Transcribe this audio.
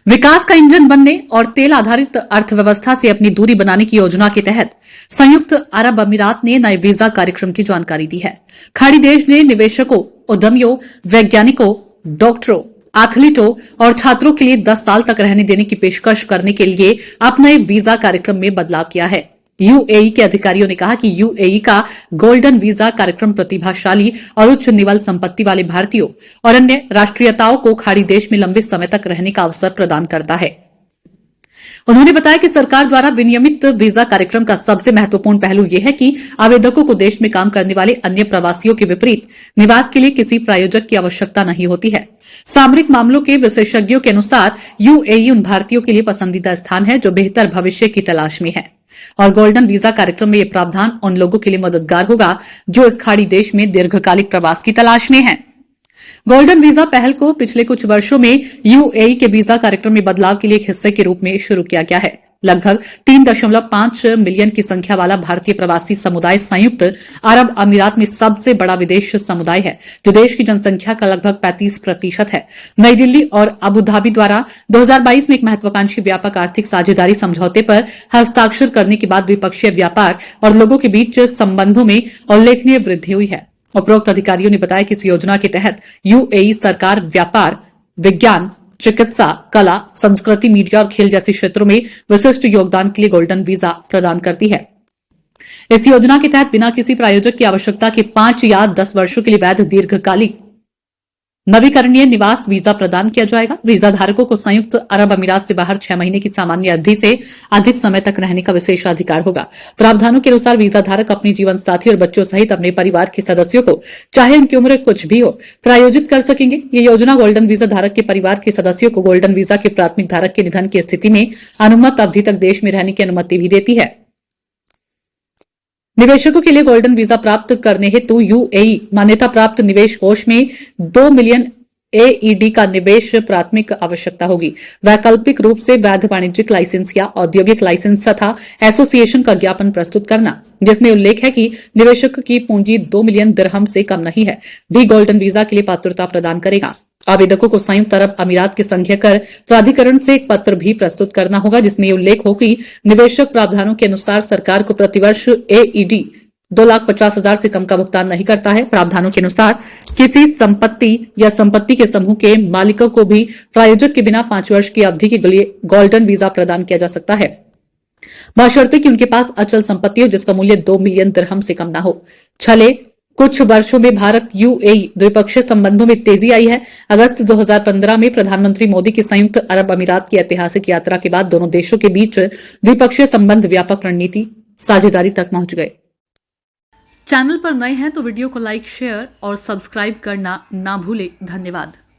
विकास का इंजन बनने और तेल आधारित अर्थव्यवस्था से अपनी दूरी बनाने की योजना के तहत संयुक्त अरब अमीरात ने नए वीजा कार्यक्रम की जानकारी दी है। खाड़ी देश ने निवेशकों, उद्यमियों, वैज्ञानिकों, डॉक्टरों, एथलीटों और छात्रों के लिए 10 साल तक रहने देने की पेशकश करने के लिए अपने वीजा कार्यक्रम में बदलाव किया है। यूएई के अधिकारियों ने कहा कि यूएई का गोल्डन वीजा कार्यक्रम प्रतिभाशाली और उच्च निवल संपत्ति वाले भारतीयों और अन्य राष्ट्रीयताओं को खाड़ी देश में लंबे समय तक रहने का अवसर प्रदान करता है। उन्होंने बताया कि सरकार द्वारा विनियमित वीजा कार्यक्रम का सबसे महत्वपूर्ण पहलू यह है कि आवेदकों को देश में काम करने वाले अन्य प्रवासियों के विपरीत निवास के लिए किसी प्रायोजक की आवश्यकता नहीं होती है। सामरिक मामलों के विशेषज्ञों के अनुसार यूएई उन भारतीयों के लिए पसंदीदा स्थान है जो बेहतर भविष्य की तलाश में है और गोल्डन वीजा कार्यक्रम में यह प्रावधान उन लोगों के लिए मददगार होगा जो इस खाड़ी देश में दीर्घकालिक प्रवास की तलाश में हैं। गोल्डन वीजा पहल को पिछले कुछ वर्षों में यूएई के वीजा कार्यक्रम में बदलाव के लिए एक हिस्से के रूप में शुरू किया गया है। लगभग 3.5 मिलियन की संख्या वाला भारतीय प्रवासी समुदाय संयुक्त अरब अमीरात में सबसे बड़ा विदेश समुदाय है, जो देश की जनसंख्या का लगभग 35% है। नई दिल्ली और अबू धाबी द्वारा 2022 में एक महत्वाकांक्षी व्यापक आर्थिक साझेदारी समझौते पर हस्ताक्षर करने के बाद द्विपक्षीय व्यापार और लोगों के बीच संबंधों में उल्लेखनीय वृद्धि हुई है। उपरोक्त अधिकारियों ने बताया कि इस योजना के तहत यूएई सरकार व्यापार, विज्ञान, चिकित्सा, कला, संस्कृति, मीडिया और खेल जैसे क्षेत्रों में विशिष्ट योगदान के लिए गोल्डन वीजा प्रदान करती है। इस योजना के तहत बिना किसी प्रायोजक की आवश्यकता के 5 या 10 वर्षों के लिए वैध दीर्घकालिक नवीकरणीय निवास वीजा प्रदान किया जाएगा। वीजा धारकों को संयुक्त अरब अमीरात से बाहर 6 महीने की सामान्य अवधि से अधिक समय तक रहने का विशेषाधिकार होगा। प्रावधानों के अनुसार वीजा धारक अपने जीवन साथी और बच्चों सहित अपने परिवार के सदस्यों को, चाहे उनकी उम्र कुछ भी हो, प्रायोजित कर सकेंगे। ये योजना गोल्डन वीजा धारक के परिवार के सदस्यों को गोल्डन वीजा के प्राथमिक धारक के निधन की स्थिति में अनुमत अवधि तक देश में रहने की अनुमति भी देती है। निवेशकों के लिए गोल्डन वीजा प्राप्त करने हेतु यूएई मान्यता प्राप्त निवेश कोष में 2 मिलियन एईडी का निवेश प्राथमिक आवश्यकता होगी। वैकल्पिक रूप से वैध वाणिज्यिक लाइसेंस या औद्योगिक लाइसेंस तथा एसोसिएशन का ज्ञापन प्रस्तुत करना, जिसमें उल्लेख है कि निवेशक की पूंजी 2 मिलियन दिरहम से कम नहीं है, भी गोल्डन वीजा के लिए पात्रता प्रदान करेगा। आवेदकों को संयुक्त अरब अमीरात के संघीय कर प्राधिकरण से एक पत्र भी प्रस्तुत करना होगा, जिसमें उल्लेख हो कि निवेशक प्रावधानों के अनुसार सरकार को प्रतिवर्ष एईडी 2,50,000 से कम का भुगतान नहीं करता है। प्रावधानों के अनुसार किसी संपत्ति या संपत्ति के समूह के मालिकों को भी प्रायोजक के बिना 5 वर्ष की अवधि के लिए गोल्डन वीजा प्रदान किया जा सकता है, बशर्ते कि उनके पास अचल संपत्ति हो जिसका मूल्य 2 मिलियन दिरहम से कम न हो। छले कुछ वर्षों में भारत यूएई द्विपक्षीय संबंधों में तेजी आई है। अगस्त 2015 में प्रधानमंत्री मोदी की संयुक्त अरब अमीरात की ऐतिहासिक यात्रा के बाद दोनों देशों के बीच द्विपक्षीय संबंध व्यापक रणनीति साझेदारी तक पहुंच गए। चैनल पर नए हैं तो वीडियो को लाइक, शेयर और सब्सक्राइब करना ना भूलें। धन्यवाद।